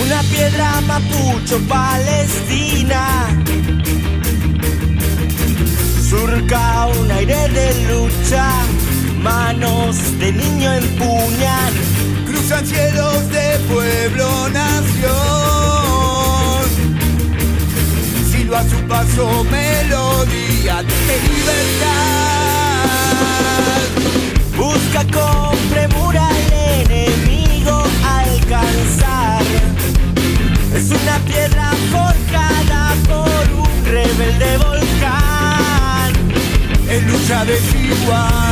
Una piedra mapucho palestina surca un aire de lucha, manos de niño empuñan, cruzan cielos de pueblo, nación, silba a su paso melodía de libertad. Busca con premura al enemigo alcanzar. Es una piedra forjada por un rebelde volcán. En lucha desigual